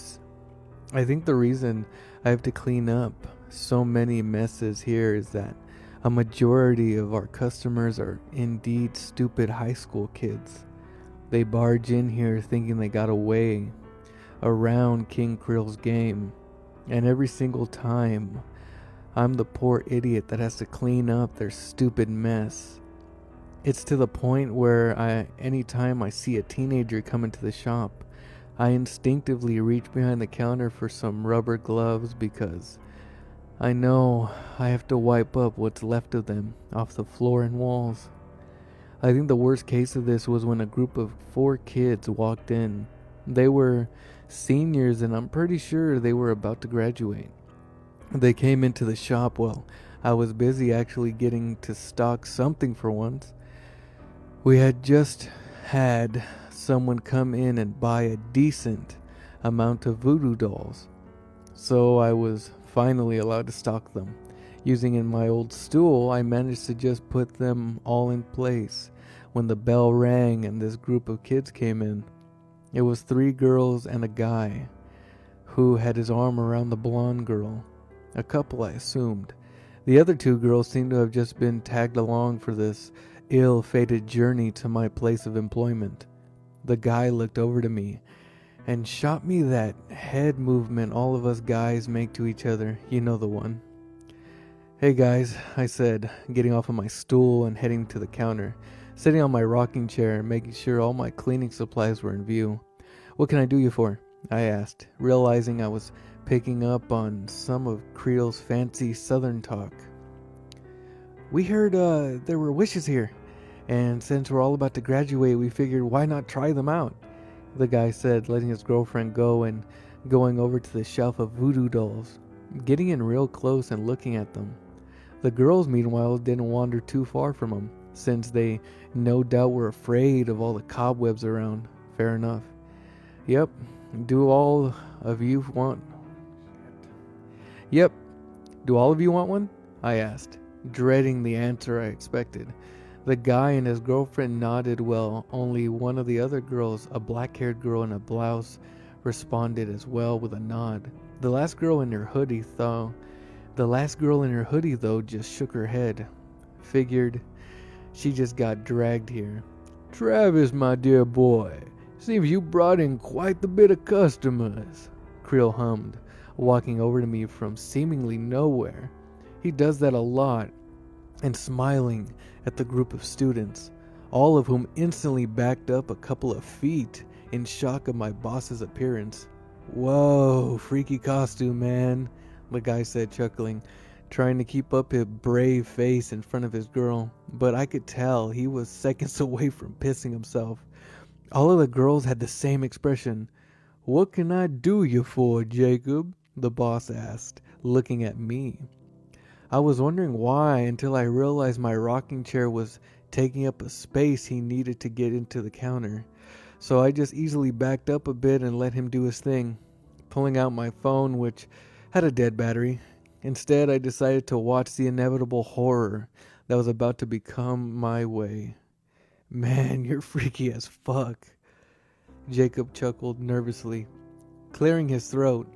I think the reason I have to clean up so many messes here is that a majority of our customers are indeed stupid high school kids. They barge in here thinking they got away around King Creel's game, and every single time I'm the poor idiot that has to clean up their stupid mess. It's to the point where anytime I see a teenager come into the shop, I instinctively reach behind the counter for some rubber gloves because I know I have to wipe up what's left of them off the floor and walls. I think the worst case of this was when a group of 4 kids walked in. They were seniors and I'm pretty sure they were about to graduate. They came into the shop while I was busy actually getting to stock something for once. We had just had someone come in and buy a decent amount of voodoo dolls, so I was finally allowed to stock them. Using in my old stool, I managed to just put them all in place when the bell rang and this group of kids came in. It was 3 girls and a guy who had his arm around the blonde girl. A couple, I assumed. The other 2 girls seemed to have just been tagged along for this ill-fated journey to my place of employment. The guy looked over to me and shot me that head movement all of us guys make to each other. You know the one. "Hey guys," I said, getting off of my stool and heading to the counter, sitting on my rocking chair and making sure all my cleaning supplies were in view. "What can I do you for?" I asked, realizing I was picking up on some of Creel's fancy southern talk. "We heard there were wishes here, and since we're all about to graduate, we figured why not try them out," the guy said, letting his girlfriend go and going over to the shelf of voodoo dolls, getting in real close and looking at them. The girls, meanwhile, didn't wander too far from him, since they no doubt were afraid of all the cobwebs around. Fair enough. Yep, do all of you want one? I asked, dreading the answer I expected. The guy and his girlfriend nodded while only one of the other girls, a black-haired girl in a blouse, responded as well with a nod. The last girl in her hoodie, though, just shook her head. Figured she just got dragged here. "Travis, my dear boy, seems you brought in quite the bit of customers," Creel hummed, walking over to me from seemingly nowhere. He does that a lot, and smiling at the group of students, all of whom instantly backed up a couple of feet in shock of my boss's appearance. "Whoa, freaky costume, man," the guy said, chuckling, trying to keep up his brave face in front of his girl, but I could tell he was seconds away from pissing himself. All of the girls had the same expression. "What can I do you for, Jacob?" the boss asked, looking at me. I was wondering why until I realized my rocking chair was taking up a space he needed to get into the counter. So I just easily backed up a bit and let him do his thing, pulling out my phone, which had a dead battery. Instead, I decided to watch the inevitable horror that was about to become my way. "Man, you're freaky as fuck," Jacob chuckled nervously, clearing his throat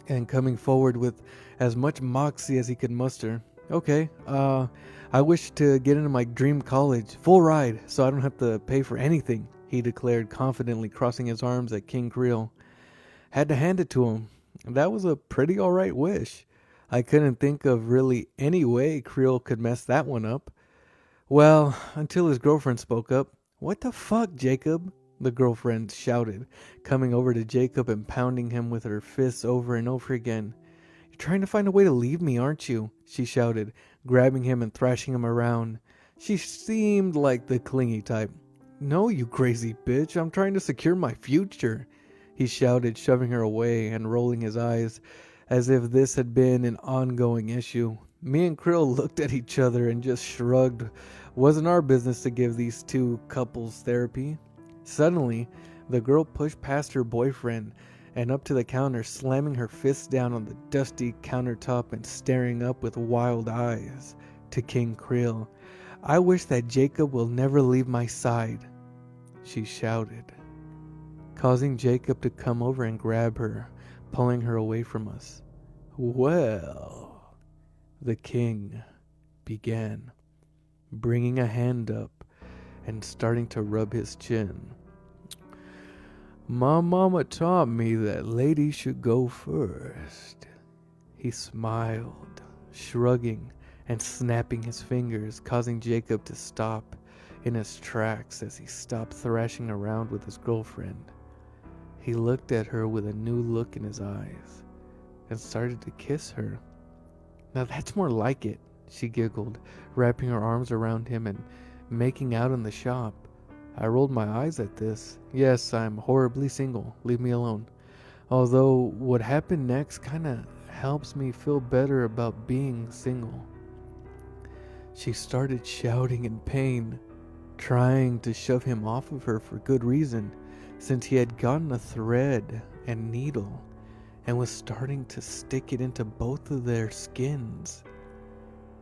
and coming forward with as much moxie as he could muster. "Okay, I wish to get into my dream college. Full ride, so I don't have to pay for anything," he declared confidently, crossing his arms at King Creole. Had to hand it to him. That was a pretty alright wish. I couldn't think of really any way Creole could mess that one up. Well, until his girlfriend spoke up. "What the fuck, Jacob?" the girlfriend shouted, coming over to Jacob and pounding him with her fists over and over again. "You're trying to find a way to leave me, aren't you?" she shouted, grabbing him and thrashing him around. She seemed like the clingy type. "No, you crazy bitch, I'm trying to secure my future," he shouted, shoving her away and rolling his eyes as if this had been an ongoing issue. Me and Krill looked at each other and just shrugged. Wasn't our business to give these two couples therapy. Suddenly, the girl pushed past her boyfriend and up to the counter, slamming her fists down on the dusty countertop and staring up with wild eyes to King Creole. "I wish that Jacob will never leave my side," she shouted, causing Jacob to come over and grab her, pulling her away from us. "Well," the king began, bringing a hand up and starting to rub his chin. "My mama taught me that ladies should go first." He smiled, shrugging and snapping his fingers, causing Jacob to stop in his tracks as he stopped thrashing around with his girlfriend. He looked at her with a new look in his eyes and started to kiss her. "Now that's more like it," she giggled, wrapping her arms around him and making out in the shop. I rolled my eyes at this. Yes, I'm horribly single. Leave me alone. Although what happened next kinda helps me feel better about being single. She started shouting in pain, trying to shove him off of her for good reason, since he had gotten a thread and needle and was starting to stick it into both of their skins.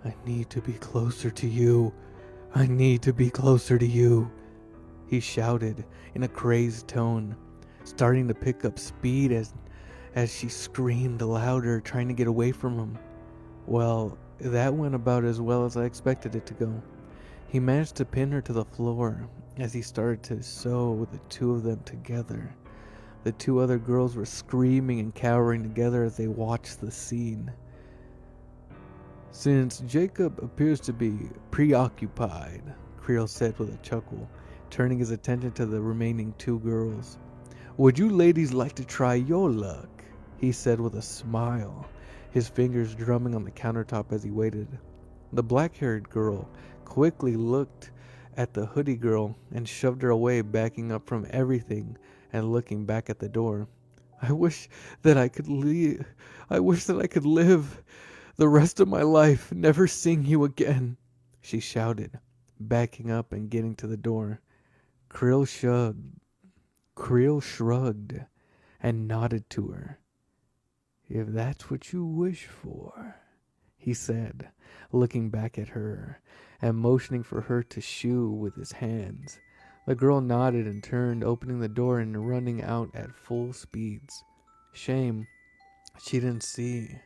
"I need to be closer to you. I need to be closer to you," he shouted in a crazed tone, starting to pick up speed as she screamed louder, trying to get away from him. Well, that went about as well as I expected it to go. He managed to pin her to the floor as he started to sew the two of them together. The two other girls were screaming and cowering together as they watched the scene. "Since Jacob appears to be preoccupied," Creole said with a chuckle, turning his attention to the remaining two girls, "would you ladies like to try your luck?" he said with a smile, his fingers drumming on the countertop as he waited. The black-haired girl quickly looked at the hoodie girl and shoved her away, backing up from everything and looking back at the door. I wish that I could live the rest of my life, never seeing you again," she shouted, backing up and getting to the door. Krill shrugged and nodded to her. "If that's what you wish for," he said, looking back at her and motioning for her to shoo with his hands. The girl nodded and turned, opening the door and running out at full speeds. Shame she didn't see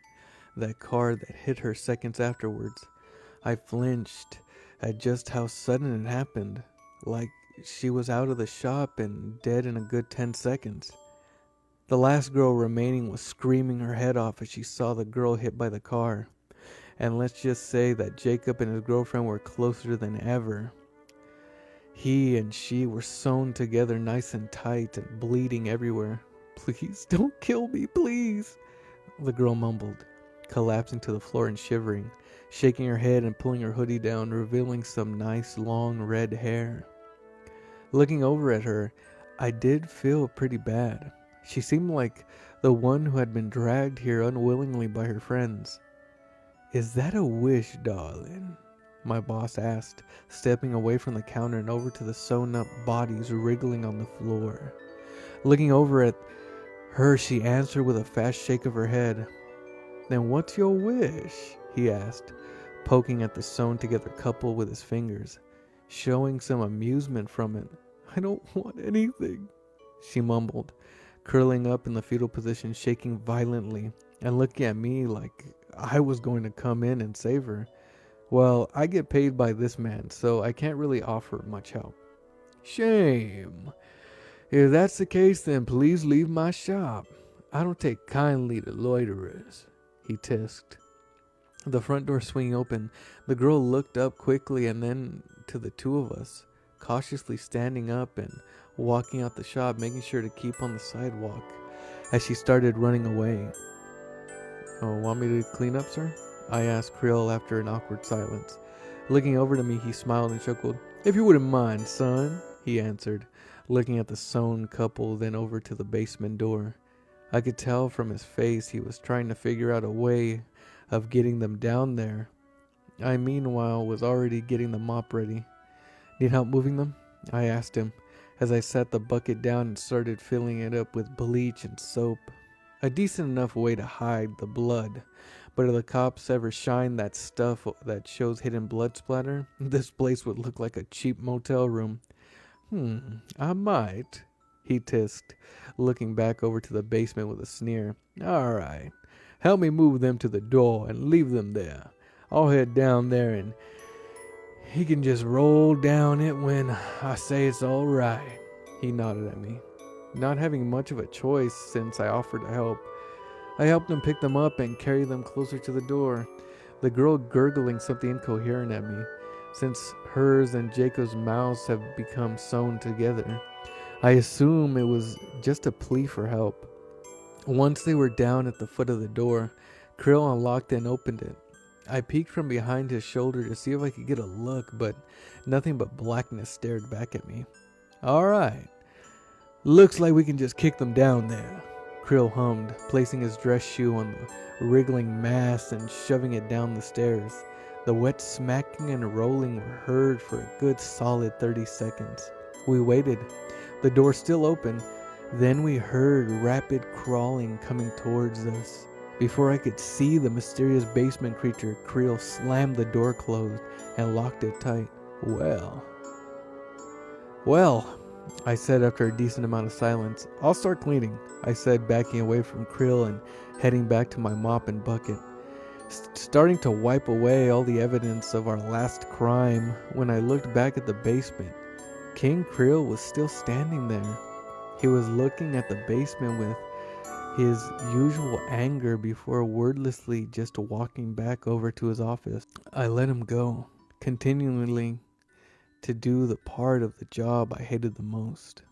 that car that hit her seconds afterwards. I flinched at just how sudden it happened, like she was out of the shop and dead in a good 10 seconds. The last girl remaining was screaming her head off as she saw the girl hit by the car. And let's just say that Jacob and his girlfriend were closer than ever. He and she were sewn together nice and tight and bleeding everywhere. "Please don't kill me, please," the girl mumbled, collapsing to the floor and shivering, shaking her head and pulling her hoodie down, revealing some nice long red hair. Looking over at her, I did feel pretty bad. She seemed like the one who had been dragged here unwillingly by her friends. "Is that a wish, darling?" my boss asked, stepping away from the counter and over to the sewn-up bodies wriggling on the floor. Looking over at her, she answered with a fast shake of her head. "Then what's your wish?" he asked, poking at the sewn-together couple with his fingers, showing some amusement from it. "I don't want anything," she mumbled, curling up in the fetal position, shaking violently, and looking at me like I was going to come in and save her. Well, I get paid by this man, so I can't really offer much help. "Shame. If that's the case, then please leave my shop. I don't take kindly to loiterers," he tisked. The front door swinging open, the girl looked up quickly and then to the two of us, cautiously standing up and walking out the shop, making sure to keep on the sidewalk as she started running away. "Oh, want me to clean up, sir?" I asked Creole after an awkward silence. Looking over to me, he smiled and chuckled. "If you wouldn't mind, son," he answered, looking at the sewn couple, then over to the basement door. I could tell from his face he was trying to figure out a way of getting them down there. I, meanwhile, was already getting the mop ready. Need help moving them? I asked him, as I set the bucket down and started filling it up with bleach and soap. A decent enough way to hide the blood. But if the cops ever shine that stuff that shows hidden blood splatter, this place would look like a cheap motel room. I might, he tisked, looking back over to the basement with a sneer. All right, help me move them to the door and leave them there. I'll head down there and he can just roll down it when I say it's all right. He nodded at me, not having much of a choice since I offered to help. I helped him pick them up and carry them closer to the door, the girl gurgling something incoherent at me, since hers and Jacob's mouths have become sewn together. I assume it was just a plea for help. Once they were down at the foot of the door, Creol unlocked and opened it. I peeked from behind his shoulder to see if I could get a look, but nothing but blackness stared back at me. All right. Looks like we can just kick them down there, Creol hummed, placing his dress shoe on the wriggling mass and shoving it down the stairs. The wet smacking and rolling were heard for a good solid 30 seconds. We waited, the door still open. Then we heard rapid crawling coming towards us. Before I could see the mysterious basement creature, Creol slammed the door closed and locked it tight. Well, I said after a decent amount of silence. I'll start cleaning, I said, backing away from Creol and heading back to my mop and bucket. Starting to wipe away all the evidence of our last crime when I looked back at the basement. King Creol was still standing there. He was looking at the basement with his usual anger before wordlessly just walking back over to his office. I let him go, continually to do the part of the job I hated the most.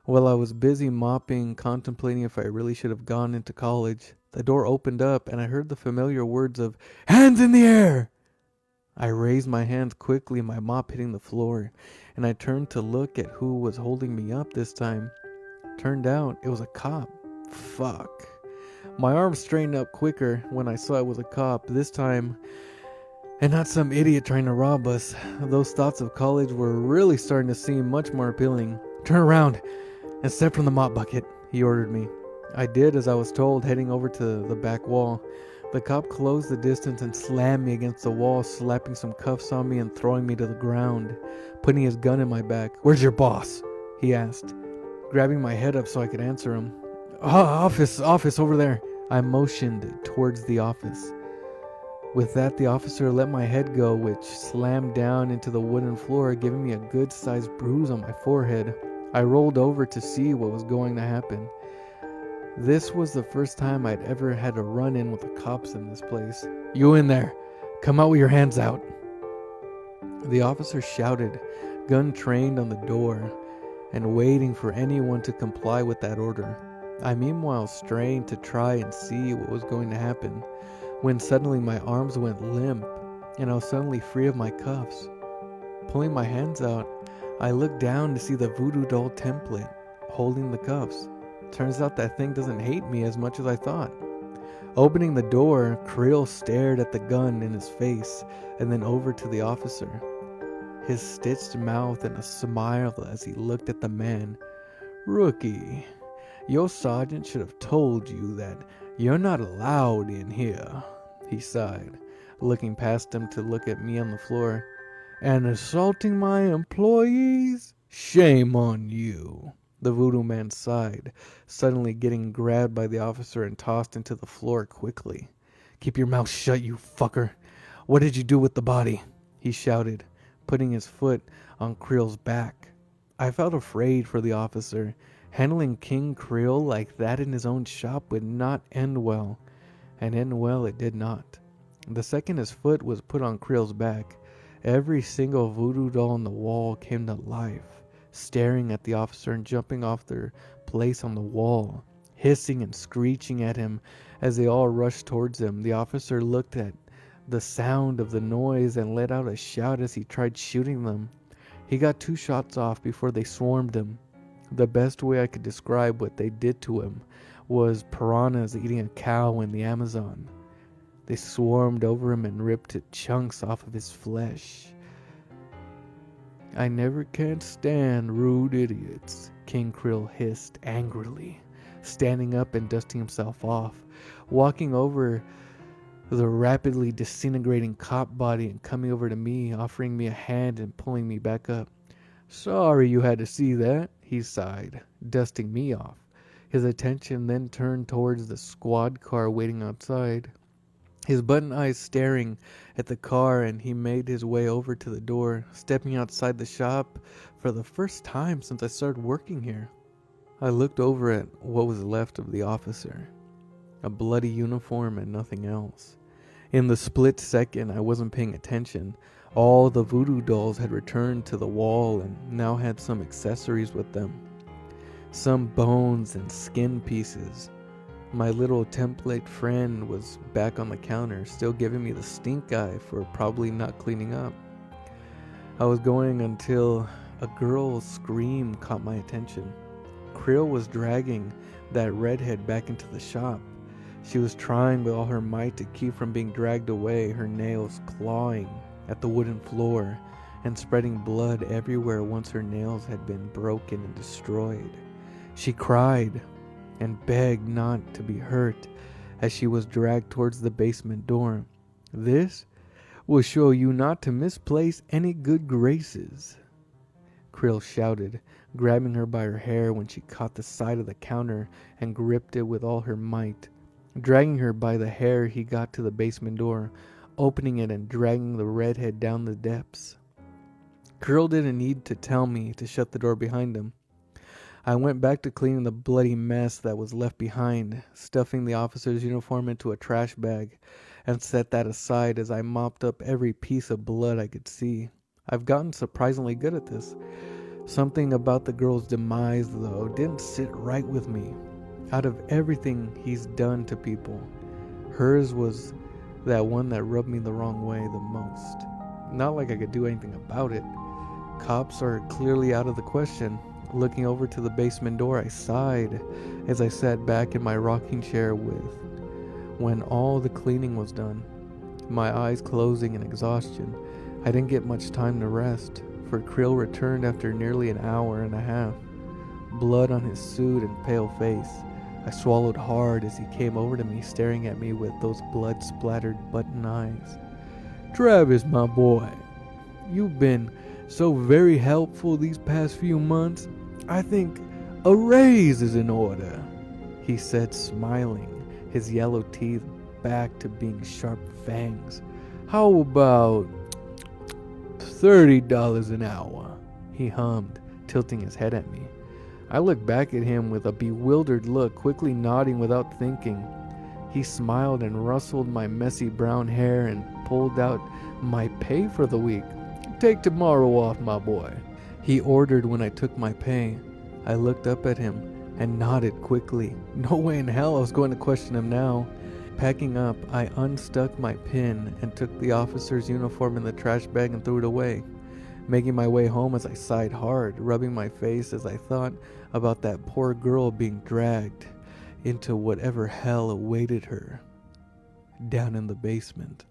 While I was busy mopping, contemplating if I really should have gone into college, the door opened up and I heard the familiar words of, "Hands in the air!" I raised my hands quickly, my mop hitting the floor, and I turned to look at who was holding me up this time. Turned out it was a cop. Fuck. My arm straightened up quicker when I saw it was a cop this time, and not some idiot trying to rob us. Those thoughts of college were really starting to seem much more appealing. Turn around and step from the mop bucket, he ordered me. I did as I was told, heading over to the back wall. The cop closed the distance and slammed me against the wall, slapping some cuffs on me and throwing me to the ground, putting his gun in my back. Where's your boss? He asked, grabbing my head up so I could answer him. Office over there. I motioned towards the office. With that, the officer let my head go, which slammed down into the wooden floor, giving me a good-sized bruise on my forehead. I rolled over to see what was going to happen. This was the first time I'd ever had a run-in with the cops in this place. You in there. Come out with your hands out. The officer shouted, gun trained on the door, and waiting for anyone to comply with that order. I meanwhile strained to try and see what was going to happen, when suddenly my arms went limp, and I was suddenly free of my cuffs. Pulling my hands out, I looked down to see the voodoo doll template, holding the cuffs. Turns out that thing doesn't hate me as much as I thought. Opening the door, Creol stared at the gun in his face, and then over to the officer, his stitched mouth and a smile as he looked at the man. Rookie, your sergeant should have told you that you're not allowed in here, he sighed, looking past him to look at me on the floor. And assaulting my employees? Shame on you. The voodoo man sighed, suddenly getting grabbed by the officer and tossed into the floor quickly. Keep your mouth shut, you fucker. What did you do with the body? He shouted, putting his foot on Creol's back. I felt afraid for the officer. Handling King Creol like that in his own shop would not end well, and end well it did not. The second his foot was put on Creol's back, every single voodoo doll on the wall came to life, staring at the officer and jumping off their place on the wall, hissing and screeching at him as they all rushed towards him. The officer looked at the sound of the noise and let out a shout as he tried shooting them. He got 2 shots off before they swarmed him. The best way I could describe what they did to him was piranhas eating a cow in the Amazon. They swarmed over him and ripped chunks off of his flesh. "I never can stand rude idiots," King Creole hissed angrily, standing up and dusting himself off, walking over the rapidly disintegrating cop body and coming over to me, offering me a hand and pulling me back up. "Sorry you had to see that," he sighed, dusting me off. His attention then turned towards the squad car waiting outside, his button eyes staring at the car, and he made his way over to the door, stepping outside the shop for the first time since I started working here. I looked over at what was left of the officer, a bloody uniform and nothing else. In the split second I wasn't paying attention, all the voodoo dolls had returned to the wall and now had some accessories with them. Some bones and skin pieces. My little template friend was back on the counter, still giving me the stink eye for probably not cleaning up. I was going until a girl's scream caught my attention. Creole was dragging that redhead back into the shop. She was trying with all her might to keep from being dragged away, her nails clawing at the wooden floor and spreading blood everywhere once her nails had been broken and destroyed. She cried and begged not to be hurt as she was dragged towards the basement door. "This will show you not to misplace any good graces," Creole shouted, grabbing her by her hair when she caught the side of the counter and gripped it with all her might. Dragging her by the hair, he got to the basement door, opening it and dragging the redhead down the depths. Creole didn't need to tell me to shut the door behind him. I went back to cleaning the bloody mess that was left behind, stuffing the officer's uniform into a trash bag, and set that aside as I mopped up every piece of blood I could see. I've gotten surprisingly good at this. Something about the girl's demise, though, didn't sit right with me. Out of everything he's done to people, hers was that one that rubbed me the wrong way the most. Not like I could do anything about it. Cops are clearly out of the question. Looking over to the basement door, I sighed as I sat back in my rocking chair when all the cleaning was done, my eyes closing in exhaustion. I didn't get much time to rest, for Creole returned after nearly an hour and a half, blood on his suit and pale face. I swallowed hard as he came over to me, staring at me with those blood-splattered button eyes. "Travis, my boy, you've been so very helpful these past few months. I think a raise is in order," he said, smiling, his yellow teeth back to being sharp fangs. "How about $30 an hour?" he hummed, tilting his head at me. I looked back at him with a bewildered look, quickly nodding without thinking. He smiled and rustled my messy brown hair and pulled out my pay for the week. "Take tomorrow off, my boy," he ordered when I took my pay. I looked up at him and nodded quickly. No way in hell I was going to question him now. Packing up, I unstuck my pin and took the officer's uniform in the trash bag and threw it away, making my way home as I sighed hard, rubbing my face as I thought about that poor girl being dragged into whatever hell awaited her down in the basement.